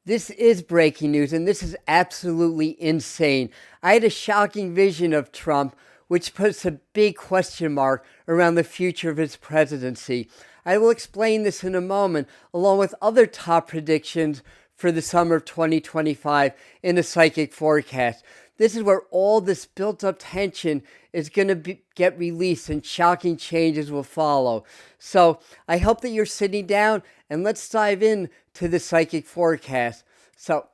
This is breaking news, and this is absolutely insane. I had a shocking vision of Trump, which puts a big question mark around the future of his presidency. I will explain this in a moment, along with other top predictions for the summer of 2025 in the psychic forecast. This is where all this built up tension is going to get released and shocking changes will follow. So I hope that you're sitting down and let's dive in to the psychic forecast. So,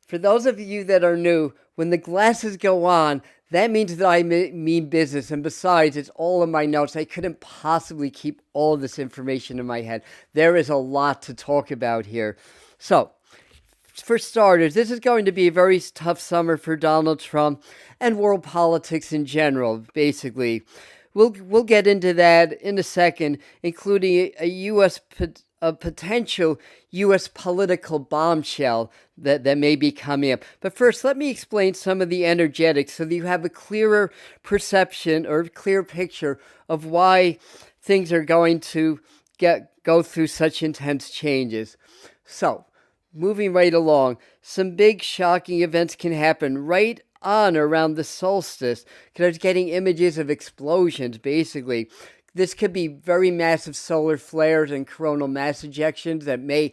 for those of you that are new, when the glasses go on, that means that I mean business. And besides, it's all in my notes. I couldn't possibly keep all of this information in my head. There is a lot to talk about here. So, for starters, this is going to be a very tough summer for Donald Trump and world politics in general, basically. We'll get into that in a second, including a potential U.S. political bombshell that may be coming up. But first, let me explain some of the energetics so that you have a clearer perception or clear picture of why things are going to go through such intense changes. So, moving right along, some big shocking events can happen right on around the solstice, because I was getting images of explosions, basically. This could be very massive solar flares and coronal mass ejections that may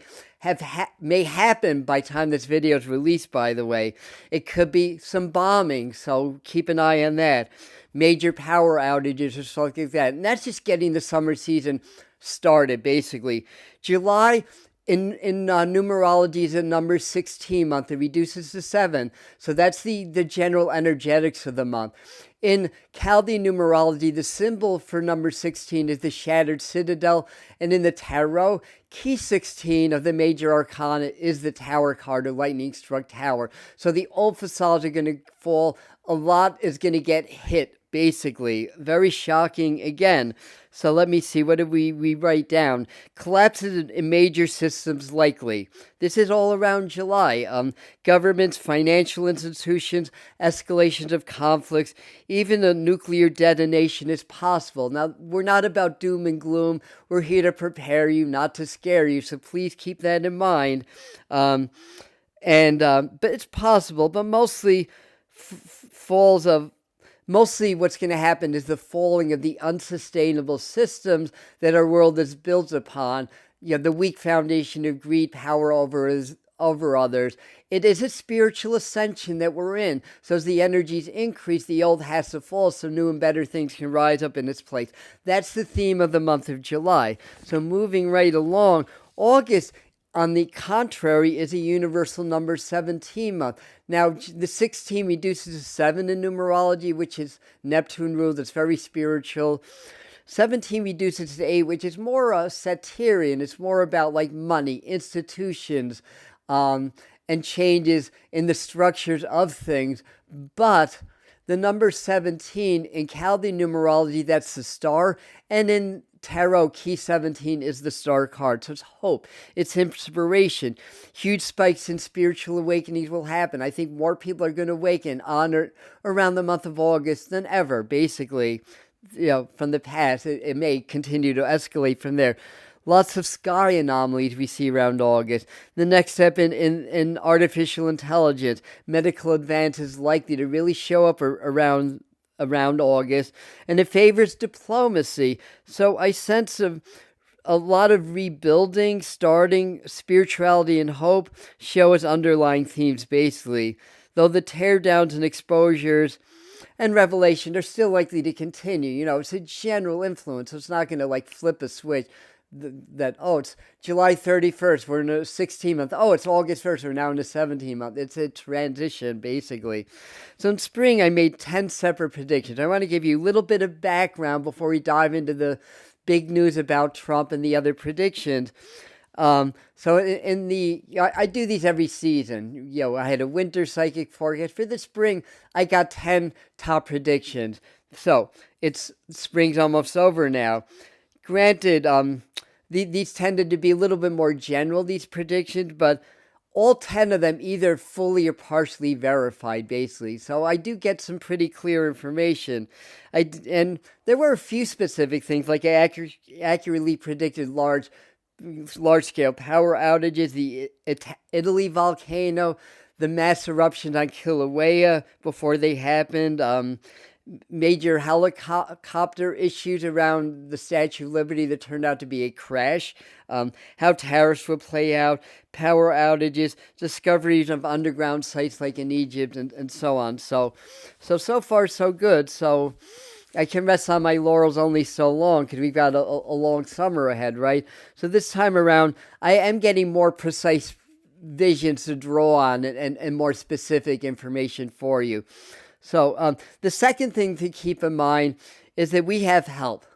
happen by the time this video is released, by the way. It could be some bombing, so keep an eye on that. Major power outages or something like that. And that's just getting the summer season started, basically. July in numerology is a number 16 month. It reduces to 7. So that's the general energetics of the month. In Chaldean numerology, the symbol for number 16 is the shattered citadel. And in the tarot, key 16 of the major arcana is the tower card, or lightning struck tower. So the old facades are going to fall. A lot is going to get hit, basically. Very shocking again. So let me see, what did we write down? Collapses in major systems likely. This is all around July. Governments, financial institutions, escalations of conflicts, even a nuclear detonation is possible. Now, we're not about doom and gloom. We're here to prepare you, not to scare you. So please keep that in mind. But it's possible, but mostly Mostly what's going to happen is the falling of the unsustainable systems that our world is built upon. The weak foundation of greed, power over others. It is a spiritual ascension that we're in. So as the energies increase, the old has to fall so new and better things can rise up in its place. That's the theme of the month of July. So moving right along, August, on the contrary, is a universal number 17 month. Now, the 16 reduces to 7 in numerology, which is Neptune ruled. It's very spiritual. 17 reduces to 8, which is more Saturnian. It's more about like money, institutions, and changes in the structures of things. But the number 17 in Chaldean numerology, that's the star, and in Tarot, key 17 is the star card. So it's hope. It's inspiration. Huge spikes in spiritual awakenings will happen. I think more people are going to awaken on around the month of August than ever, basically. From the past, it may continue to escalate from there. Lots of sky anomalies we see around August. The next step in artificial intelligence, medical advances likely to really show up around August, and it favors diplomacy. So I sense a lot of rebuilding, starting, spirituality, and hope show as underlying themes, basically. Though the teardowns and exposures and revelation are still likely to continue. It's a general influence, so it's not going to like flip a switch. It's July 31st, we're in a 16 month. It's August 1st, we're now in a 17 month. It's a transition, basically. So in spring, I made 10 separate predictions. I want to give you a little bit of background before we dive into the big news about Trump and the other predictions. I do these every season. I had a winter psychic forecast. For the spring, I got 10 top predictions. So spring's almost over now. Granted, these tended to be a little bit more general, these predictions, but all 10 of them either fully or partially verified, basically. So I do get some pretty clear information. And there were a few specific things, like I accurately predicted large large-scale power outages, the Italy volcano, the mass eruptions on Kilauea before they happened, major helicopter issues around the Statue of Liberty that turned out to be a crash, how tariffs would play out, power outages, discoveries of underground sites like in Egypt, and so on. So far, so good. So I can rest on my laurels only so long because we've got a long summer ahead, right? So this time around, I am getting more precise visions to draw on and more specific information for you. So the second thing to keep in mind is that we have help,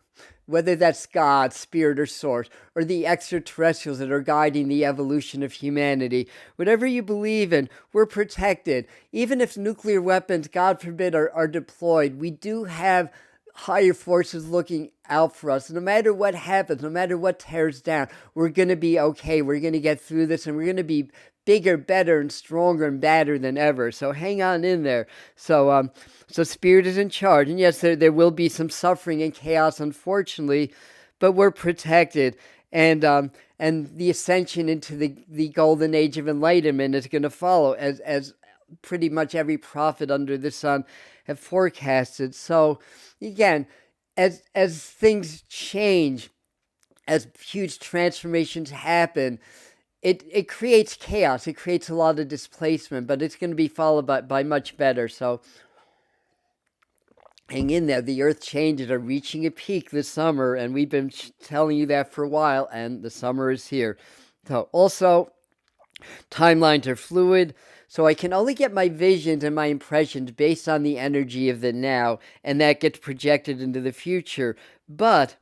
whether that's God, spirit, or source, or the extraterrestrials that are guiding the evolution of humanity. Whatever you believe in, we're protected. Even if nuclear weapons, God forbid, are deployed, we do have higher forces looking out for us. No matter what happens, no matter what tears down, we're going to be okay. We're going to get through this, and we're going to be bigger, better, and stronger and badder than ever. So hang on in there. So spirit is in charge. And yes, there will be some suffering and chaos, unfortunately, but we're protected. And the ascension into the golden age of enlightenment is going to follow, as pretty much every prophet under the sun have forecasted. So again, as things change, as huge transformations happen, it creates chaos. It creates a lot of displacement, but it's going to be followed by much better. So hang in there. The earth changes are reaching a peak this summer, and we've been telling you that for a while, and the summer is here. So also, timelines are fluid, so I can only get my visions and my impressions based on the energy of the now, and that gets projected into the future. But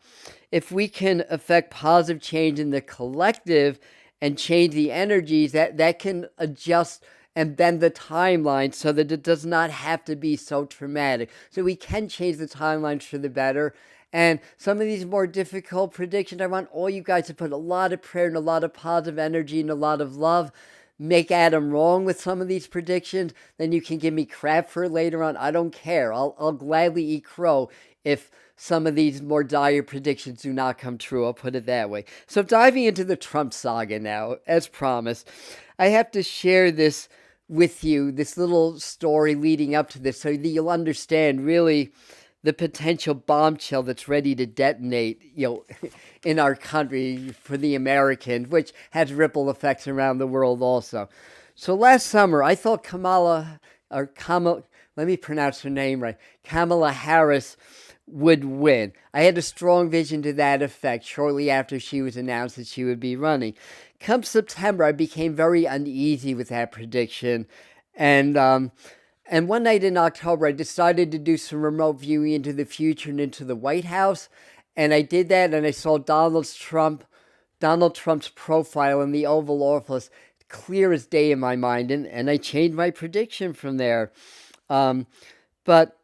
if we can affect positive change in the collective and change the energies, that can adjust and bend the timeline so that it does not have to be so traumatic. So we can change the timelines for the better. And some of these more difficult predictions, I want all you guys to put a lot of prayer and a lot of positive energy and a lot of love. Make Adam wrong with some of these predictions, then you can give me crap for it later on. I don't care. I'll gladly eat crow if some of these more dire predictions do not come true. I'll put it that way. So diving into the Trump saga now, as promised, I have to share this with you, this little story leading up to this, so that you'll understand really the potential bombshell that's ready to detonate, in our country for the Americans, which has ripple effects around the world also. So last summer, I thought Kamala, let me pronounce her name right, Kamala Harris would win. I had a strong vision to that effect shortly after she was announced that she would be running. Come September, I became very uneasy with that prediction, and one night in October, I decided to do some remote viewing into the future and into the White House. And I did that, and I saw Donald Trump's profile in the Oval Office, clear as day in my mind, and I changed my prediction from there. But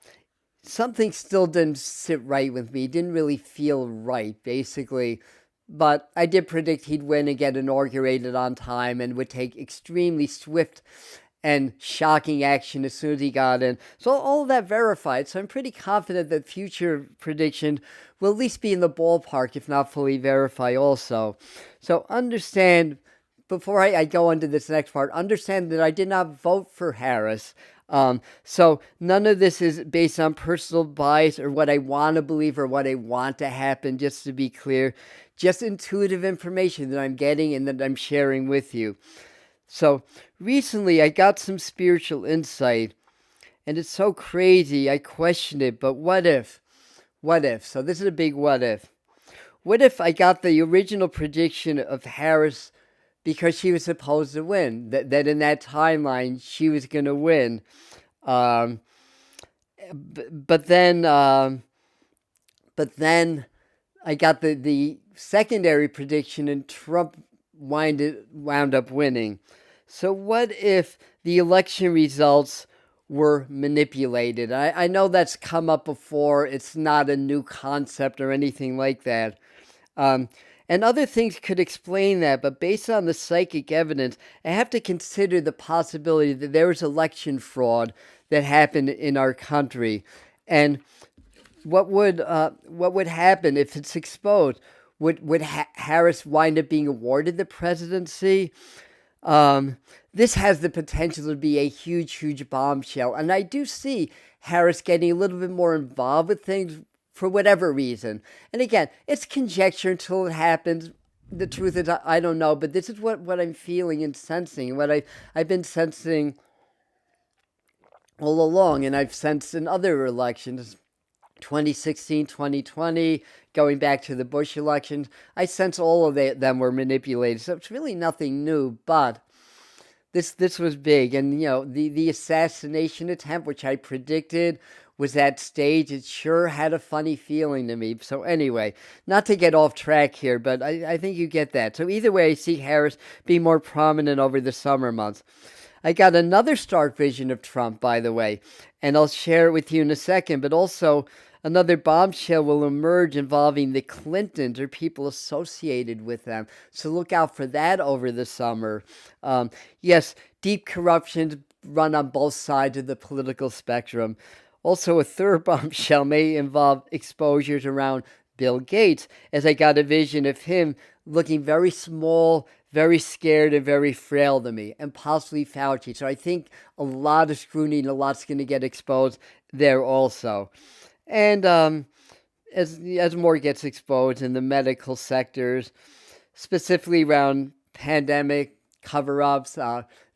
something still didn't sit right with me. It didn't really feel right, basically. But I did predict he'd win and get inaugurated on time and would take extremely swift and shocking action as soon as he got in. So all of that verified. So I'm pretty confident that future prediction will at least be in the ballpark, if not fully verified also. So understand, before I go into this next part, understand that I did not vote for Harris. So none of this is based on personal bias or what I want to believe or what I want to happen, just to be clear. Just intuitive information that I'm getting and that I'm sharing with you. So recently I got some spiritual insight, and it's so crazy I questioned it, but what if? What if? So this is a big what if. What if I got the original prediction of Harris because she was supposed to win, that in that timeline she was going to win. But then I got the secondary prediction, and Trump wound up winning. So what if the election results were manipulated? I know that's come up before. It's not a new concept or anything like that. And other things could explain that, but based on the psychic evidence, I have to consider the possibility that there was election fraud that happened in our country. And what would happen if it's exposed? would Harris wind up being awarded the presidency? This has the potential to be a huge bombshell. And I do see Harris getting a little bit more involved with things for whatever reason. And again, it's conjecture until it happens. The truth is, I don't know, but this is what I'm feeling and sensing, what I've been sensing all along, and I've sensed in other elections. 2016, 2020, going back to the Bush elections, I sense all of them were manipulated. So it's really nothing new, but this was big. And, the assassination attempt, which I predicted was at stage, it sure had a funny feeling to me. So anyway, not to get off track here, but I think you get that. So either way, I see Harris being more prominent over the summer months. I got another stark vision of Trump, by the way, and I'll share it with you in a second, but also another bombshell will emerge involving the Clintons or people associated with them. So look out for that over the summer. Yes, deep corruption run on both sides of the political spectrum. Also, a third bombshell may involve exposures around Bill Gates, as I got a vision of him looking very small, very scared, and very frail to me, and possibly Fauci. So I think a lot of scrutiny and a lot's going to get exposed there also. And as more gets exposed in the medical sectors, specifically around pandemic cover-ups,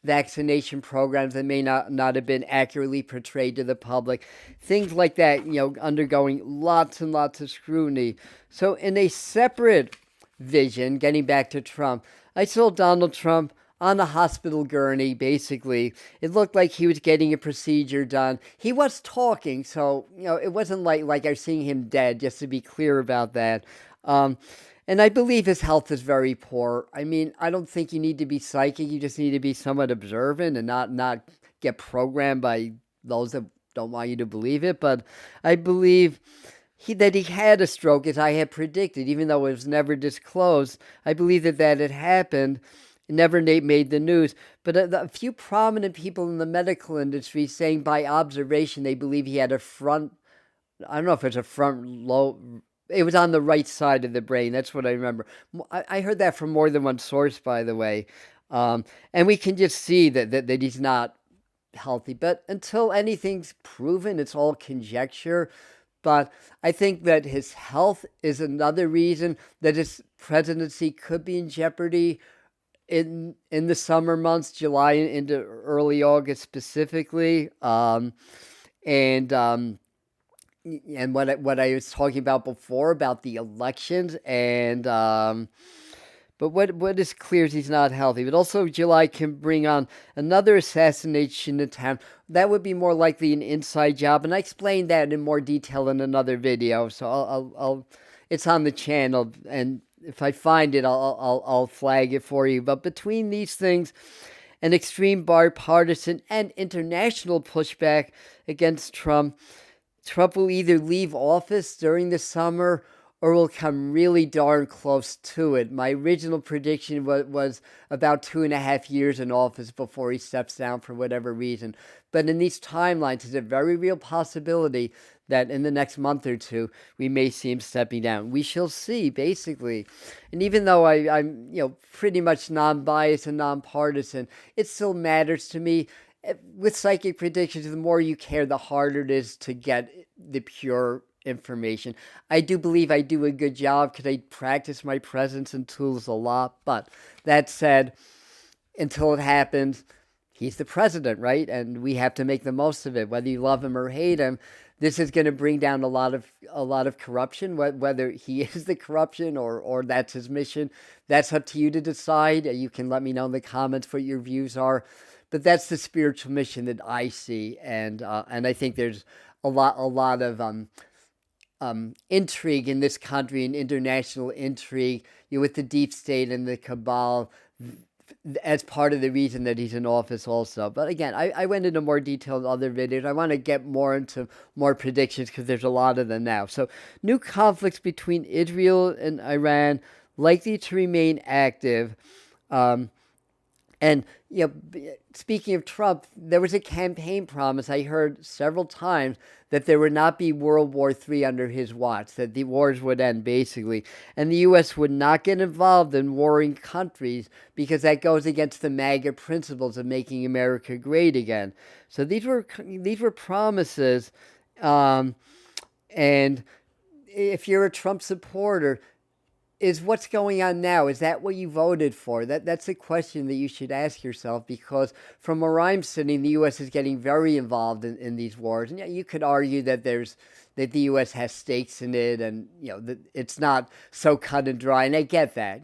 vaccination programs that may not have been accurately portrayed to the public, things like that, undergoing lots and lots of scrutiny. So in a separate vision, getting back to Trump, I saw Donald Trump on a hospital gurney, basically. It looked like he was getting a procedure done. He was talking, so, it wasn't like I was seeing him dead, just to be clear about that. And I believe his health is very poor. I mean, I don't think you need to be psychic. You just need to be somewhat observant and not get programmed by those that don't want you to believe it. But I believe that he had a stroke, as I had predicted, even though it was never disclosed. I believe that had happened. It never made the news. But a few prominent people in the medical industry saying by observation they believe he had I don't know if it's a front lobe. It was on the right side of the brain. That's what I remember. I heard that from more than one source, by the way. And we can just see that he's not healthy. But until anything's proven, it's all conjecture. But I think that his health is another reason that his presidency could be in jeopardy in the summer months, July into early August specifically. And what I was talking about before about the elections, and but what is clear is he's not healthy. But also July can bring on another assassination attempt. That would be more likely an inside job, and I explained that in more detail in another video. So I'll it's on the channel, and if I find it, I'll flag it for you. But between these things, an extreme bipartisan and international pushback against Trump will either leave office during the summer or will come really darn close to it. My original prediction was about 2.5 years in office before he steps down for whatever reason. But in these timelines, it's a very real possibility that in the next month or two, we may see him stepping down. We shall see, basically. And even though I'm pretty much non-biased and non-partisan, it still matters to me. With psychic predictions, the more you care, the harder it is to get the pure information. I do believe I do a good job because I practice my presence and tools a lot. But that said, until it happens, he's the president, right? And we have to make the most of it, whether you love him or hate him. This is going to bring down a lot of corruption, whether he is the corruption or that's his mission. That's up to you to decide. You can let me know in the comments what your views are. But that's the spiritual mission that I see, and I think there's a lot of intrigue in this country and international intrigue with the deep state and the cabal as part of the reason that he's in office also. But again, I went into more detail in other videos. I want to get more into more predictions because there's a lot of them now. So new conflicts between Israel and Iran likely to remain active. And speaking of Trump, there was a campaign promise I heard several times that there would not be World War III under his watch, that the wars would end basically, and the U.S. would not get involved in warring countries because that goes against the MAGA principles of making America great again. So these were promises, um, and if you're a Trump supporter, is what's going on now, is that what you voted for? That's a question that you should ask yourself, because from where I'm sitting, the U.S. is getting very involved in these wars, and yeah, you could argue that the U.S. has stakes in it, and that it's not so cut and dry, and I get that.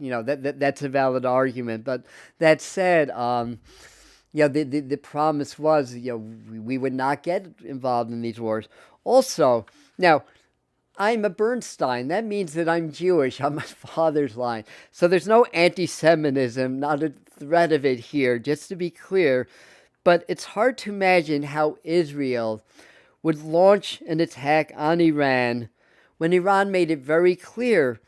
That's a valid argument. But that said, the promise was, we would not get involved in these wars. Also, now I'm a Bernstein. That means that I'm Jewish on my father's line. So there's no anti Semitism, not a threat of it here, just to be clear. But it's hard to imagine how Israel would launch an attack on Iran when Iran made it very clear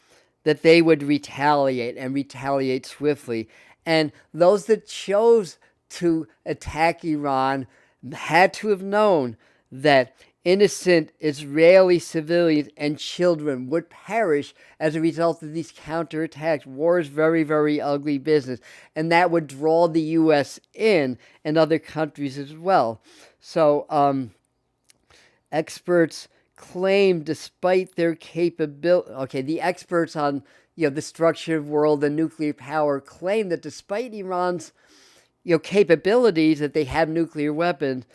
that they would retaliate, and retaliate swiftly. And those that chose to attack Iran had to have known that innocent Israeli civilians and children would perish as a result of these counterattacks. War is very, very ugly business, and that would draw the U.S. in, and other countries as well. So, experts claim, despite their capability, okay, the experts on the structure of world and nuclear power claim that despite Iran's capabilities, that they have nuclear weapons,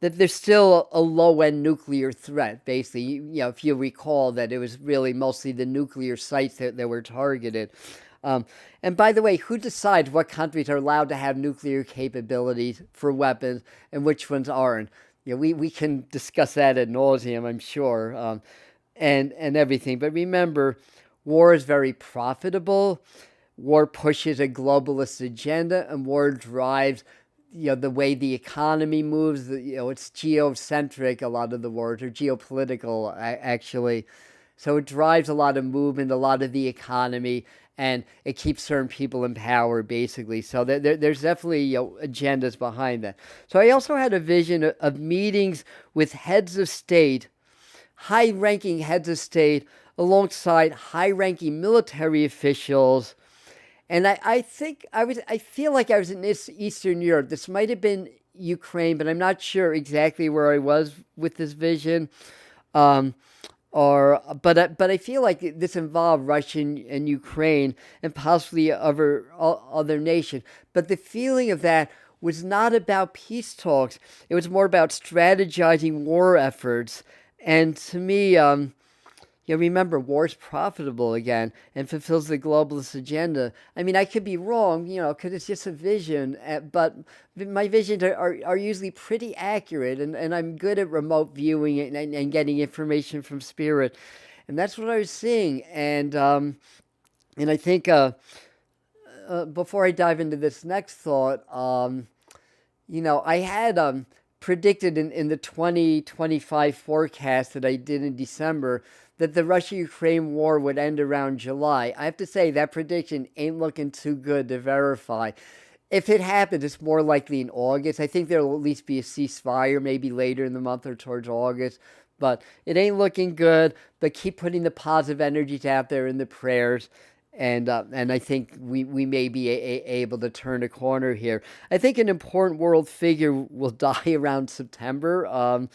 that there's still a low-end nuclear threat, basically. If you recall that it was really mostly the nuclear sites that were targeted. And by the way, who decides what countries are allowed to have nuclear capabilities for weapons and which ones aren't? We can discuss that ad nauseum, I'm sure, and everything. But remember, war is very profitable. War pushes a globalist agenda, and war drives the way the economy moves. It's geocentric, a lot of the wars, or geopolitical, actually. So it drives a lot of movement, a lot of the economy, and it keeps certain people in power, basically. So there's definitely agendas behind that. So I also had a vision of meetings with heads of state, high-ranking heads of state, alongside high-ranking military officials. And I feel like I was in Eastern Europe. This might have been Ukraine, but I'm not sure exactly where I was with this vision. Um, but I feel like this involved Russia and Ukraine, and possibly other nations. But the feeling of that was not about peace talks. It was more about strategizing war efforts. And to me, remember, war is profitable again and fulfills the globalist agenda. I mean, I could be wrong, because it's just a vision, but my visions are usually pretty accurate, and I'm good at remote viewing and getting information from spirit. And that's what I was seeing. And I think before I dive into this next thought, I had predicted in the 2025 forecast that I did in December that the Russia-Ukraine war would end around July. I have to say that prediction ain't looking too good to verify. If it happens, it's more likely in August. I think there'll at least be a ceasefire, maybe later in the month or towards August. But it ain't looking good. But keep putting the positive energies out there in the prayers. And I think we may be able to turn a corner here. I think an important world figure will die around September,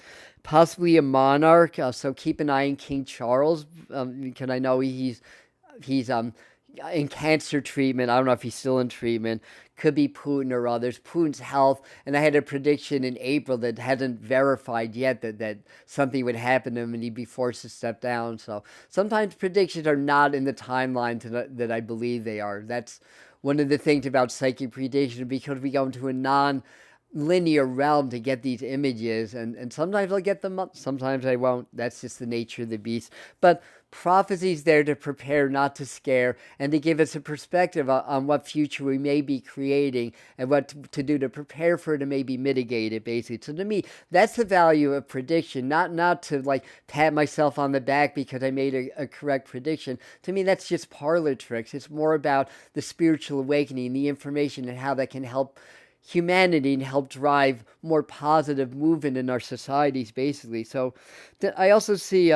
possibly a monarch. So keep an eye on King Charles, because I know he's in cancer treatment. I don't know if he's still in treatment. Could be Putin or others. Putin's health, and I had a prediction in April that hasn't verified yet that something would happen to him and he'd be forced to step down. So sometimes predictions are not in the timeline that I believe they are. That's one of the things about psychic prediction, because we go into a non-linear realm to get these images, and sometimes I'll get them up, sometimes I won't. That's just the nature of the beast. But prophecy's there to prepare, not to scare, and to give us a perspective on what future we may be creating and what to do to prepare for it and maybe mitigate it, basically. So to me, that's the value of prediction, not to like pat myself on the back because I made a correct prediction. To me, that's just parlor tricks. It's more about the spiritual awakening, the information, and how that can help humanity and help drive more positive movement in our societies, basically. So I also see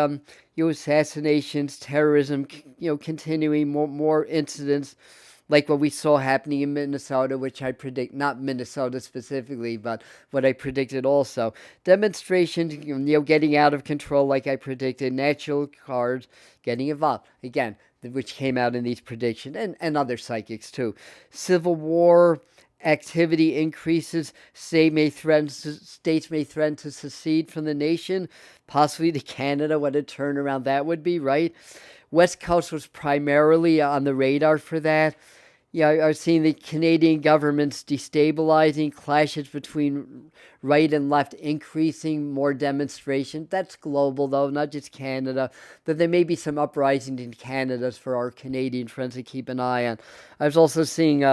assassinations, terrorism, continuing, more incidents like what we saw happening in Minnesota, which I predict, not Minnesota specifically, but what I predicted also. Demonstrations, getting out of control like I predicted, natural cars getting involved. Again, which came out in these predictions, and other psychics too. Civil war activity increases, states may threaten to secede from the nation, possibly to Canada. What a turnaround that would be, right? West Coast was primarily on the radar for that. Yeah, I've seen the Canadian government's destabilizing, clashes between right and left increasing, more demonstration. That's global, though, not just Canada. But there may be some uprisings in Canada for our Canadian friends to keep an eye on. I was also seeing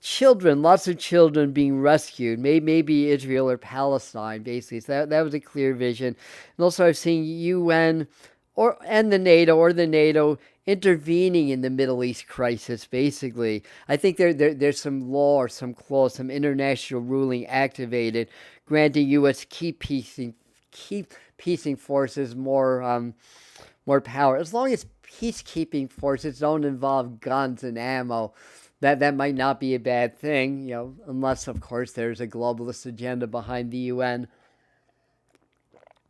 children, lots of children being rescued, maybe Israel or Palestine, basically. So that was a clear vision. And also I've seen UN and the NATO intervening in the Middle East crisis, basically. I think there's some law or some clause, some international ruling activated, granting U.S. keep peacing forces more power. As long as peacekeeping forces don't involve guns and ammo, that might not be a bad thing, unless, of course, there's a globalist agenda behind the UN.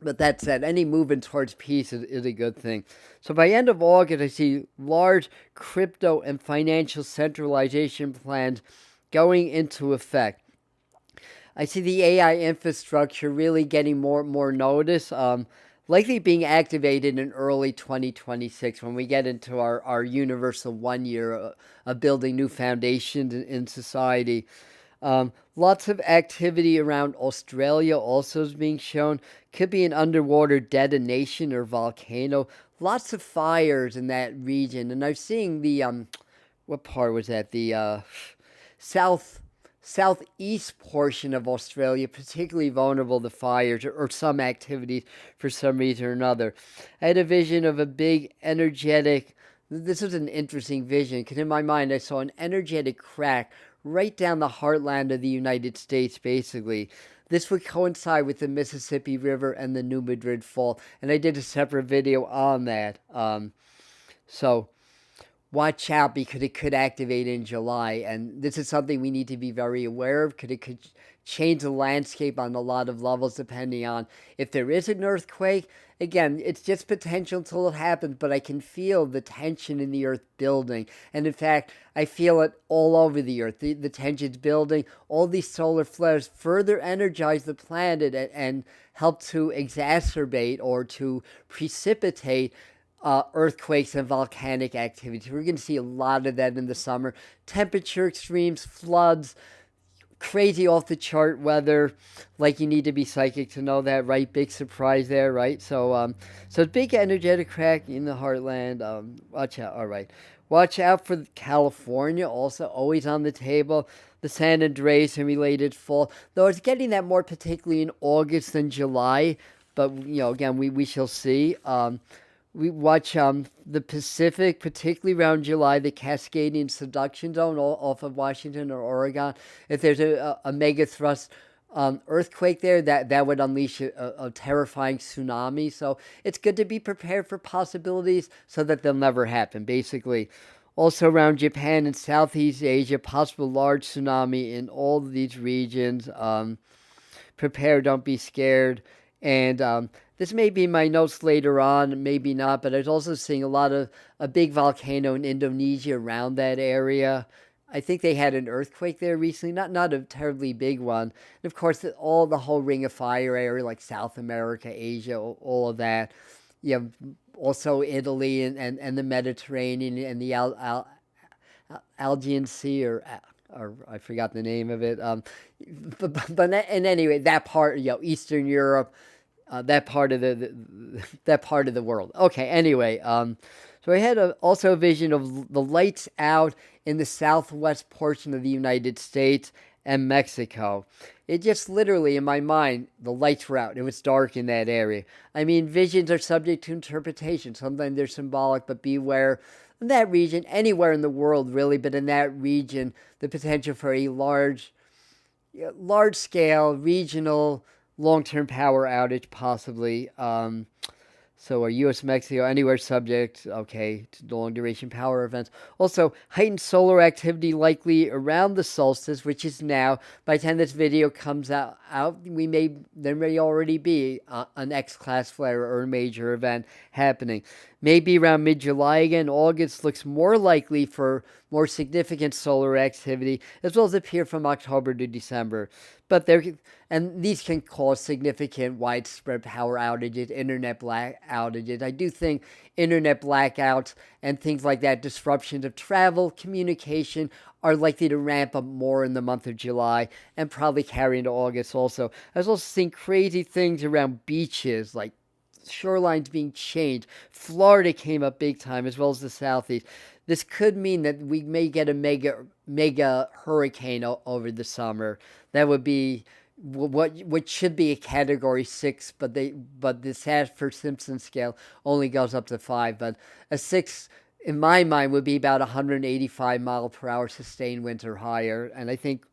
But that said, any movement towards peace is a good thing. So by end of August, I see large crypto and financial centralization plans going into effect. I see the AI infrastructure really getting more notice, likely being activated in early 2026 when we get into our universal 1 year of building new foundations in society. Lots of activity around Australia also is being shown. Could be an underwater detonation or volcano. Lots of fires in that region. And I'm seeing the, what part was that? The southeast portion of Australia, particularly vulnerable to fires or some activities for some reason or another. I had a vision of a big energetic, this was an interesting vision because in my mind I saw an energetic crack right down the heartland of the United States, basically. This would coincide with the Mississippi River and the New Madrid Fault, and I did a separate video on that. So watch out because it could activate in July, and this is something we need to be very aware of because it could change the landscape on a lot of levels depending on if there is an earthquake. Again, it's just potential until it happens, but I can feel the tension in the earth building. And in fact, I feel it all over the earth. The tension's building. All these solar flares further energize the planet and help to exacerbate or to precipitate earthquakes and volcanic activity. We're going to see a lot of that in the summer. Temperature extremes, floods, crazy off the chart weather. Like you need to be psychic to know that, right? Big surprise there, right? So big energetic crack in the heartland. Watch out. All right. Watch out for California, also always on the table. The San Andreas and related fall. Though it's getting that more particularly in August than July. But, again, we shall see. We watch the Pacific, particularly around July, the Cascadian subduction zone off of Washington or Oregon. If there's a mega thrust earthquake there, that would unleash a terrifying tsunami. So it's good to be prepared for possibilities so that they'll never happen, basically. Also around Japan and Southeast Asia, possible large tsunami in all of these regions. Prepare, don't be scared. And this may be my notes later on, maybe not, but I was also seeing a big volcano in Indonesia around that area. I think they had an earthquake there recently, not a terribly big one. And of course, all the whole Ring of Fire area, like South America, Asia, all of that. Also Italy and the Mediterranean and the Algean Sea, or I forgot the name of it. But anyway, that part, Eastern Europe, that part of that part of the world. Okay, anyway, so I had also a vision of the lights out in the southwest portion of the United States and Mexico. It just literally, in my mind, the lights were out. It was dark in that area. I mean, visions are subject to interpretation. Sometimes they're symbolic, but beware in that region, anywhere in the world, really, but in that region, the potential for a large scale, regional, long term power outage, possibly. So, are U.S., Mexico, anywhere subject, okay, to long duration power events. Also, heightened solar activity likely around the solstice, which is now. By the time this video comes out there may already be an X-class flare or a major event happening. Maybe around mid-July again. August looks more likely for more significant solar activity, as well as appear from October to December. But these can cause significant widespread power outages, internet outages. I do think internet blackouts and things like that, disruptions of travel, communication, are likely to ramp up more in the month of July and probably carry into August also. I was also seeing crazy things around beaches, like shorelines being changed. Florida came up big time, as well as the Southeast. This could mean that we may get a mega hurricane over the summer. That would be what should be a Category 6, but the Saffir-Simpson scale only goes up to 5. But a 6, in my mind, would be about 185 mile per hour sustained winds or higher, and I think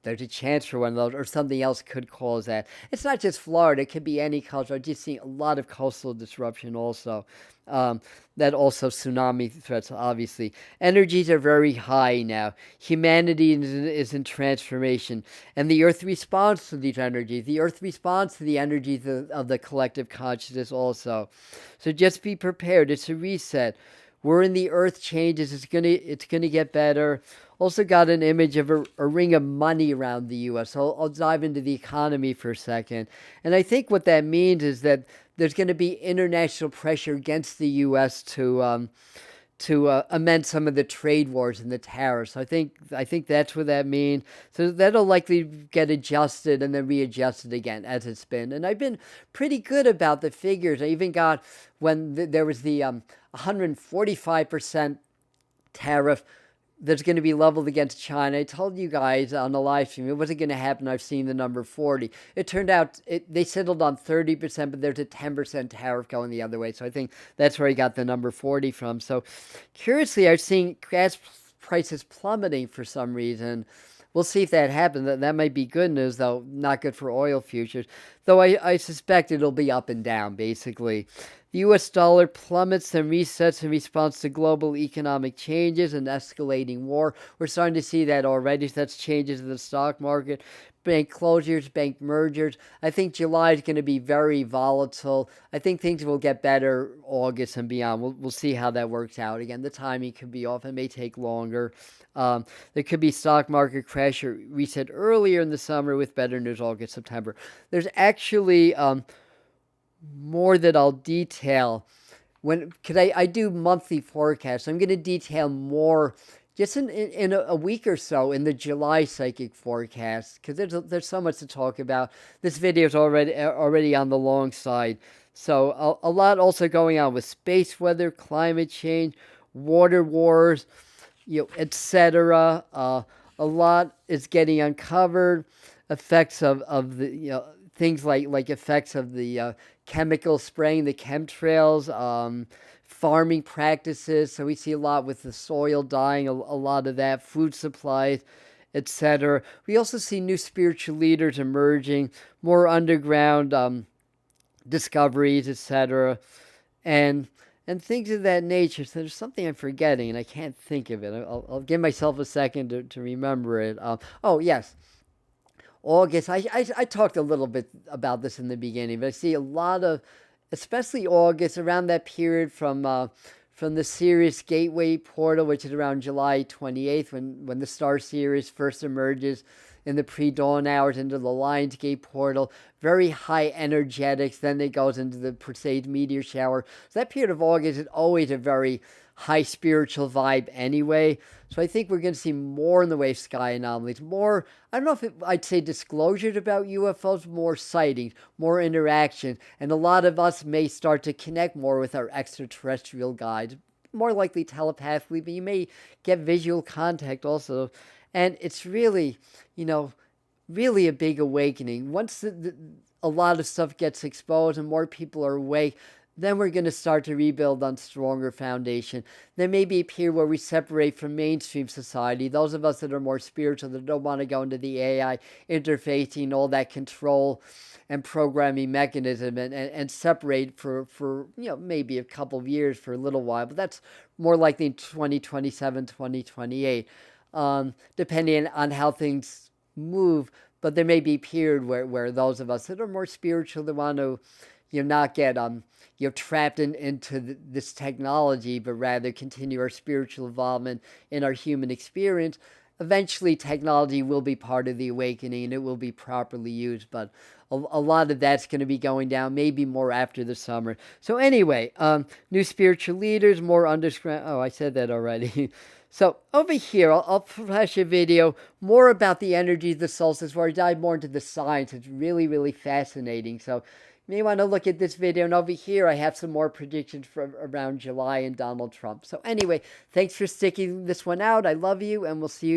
there's a chance for one of those, or something else could cause that. It's not just Florida; it could be any coastal. I'm just seeing a lot of coastal disruption also. That also tsunami threats, obviously. Energies are very high now. Humanity is in transformation, and the Earth responds to these energies. The Earth responds to the energies of the collective consciousness also. So just be prepared. It's a reset. We're in the earth changes. It's gonna get better. Also got an image of a ring of money around the U.S. So I'll dive into the economy for a second. And I think what that means is that there's going to be international pressure against the U.S. to amend some of the trade wars and the tariffs. I think that's what that means. So that'll likely get adjusted and then readjusted again as it's been. And I've been pretty good about the figures. I even got when there was the 145% tariff that's going to be leveled against China. I told you guys on the live stream it wasn't going to happen. I've seen the number 40. It turned out they settled on 30%, but there's a 10% tariff going the other way. So I think that's where I got the number 40 from. So curiously, I've seen gas prices plummeting for some reason. We'll see if that happens. That might be good news, though not good for oil futures. Though I suspect it'll be up and down, basically. The U.S. dollar plummets and resets in response to global economic changes and escalating war. We're starting to see that already. So that's changes in the stock market, bank closures, bank mergers. I think July is going to be very volatile. I think things will get better August and beyond. We'll see how that works out. Again, the timing could be off. It may take longer. There could be stock market crash or reset earlier in the summer with better news August, September. There's actually more that I'll detail because I do monthly forecasts. I'm going to detail more just in a week or so in the July psychic forecast because there's so much to talk about. This video is already on the long side. So a lot also going on with space weather, climate change, water wars, etc. A lot is getting uncovered. Effects of the things like effects of the chemical spraying, the chemtrails, farming practices. So we see a lot with the soil dying, a lot of that, food supplies, etc. We also see new spiritual leaders emerging, more underground discoveries, etc. And things of that nature. So there's something I'm forgetting, and I can't think of it. I'll give myself a second to remember it. Oh, yes. August, I talked a little bit about this in the beginning, but I see a lot of, especially August, around that period from the Sirius Gateway portal, which is around July 28th, when the Star Sirius first emerges in the pre-dawn hours into the Lionsgate portal. Very high energetics. Then it goes into the Perseid meteor shower. So that period of August is always a very high spiritual vibe anyway. So I think we're going to see more in the way of sky anomalies, more, I don't know if I'd say disclosures about UFOs, more sightings, more interaction, and a lot of us may start to connect more with our extraterrestrial guides, more likely telepathically, but you may get visual contact also. And it's really, you know, really a big awakening. Once a lot of stuff gets exposed and more people are awake, then we're going to start to rebuild on stronger foundation. There may be a period where we separate from mainstream society. Those of us that are more spiritual, that don't want to go into the AI interfacing, all that control and programming mechanism, and separate for maybe a couple of years, for a little while. But that's more likely in 2027, 2028, depending on how things move. But there may be a period where those of us that are more spiritual, that want to not get trapped into this technology, but rather continue our spiritual involvement in our human experience. Eventually, technology will be part of the awakening and it will be properly used, but a lot of that's going to be going down, maybe more after the summer. So anyway, new spiritual leaders, more underground. Oh, I said that already. So over here, I'll flash a video more about the energy of the solstice, where I dive more into the science. It's really, really fascinating. So you may want to look at this video. And over here, I have some more predictions from around July and Donald Trump. So anyway, thanks for sticking this one out. I love you, and we'll see you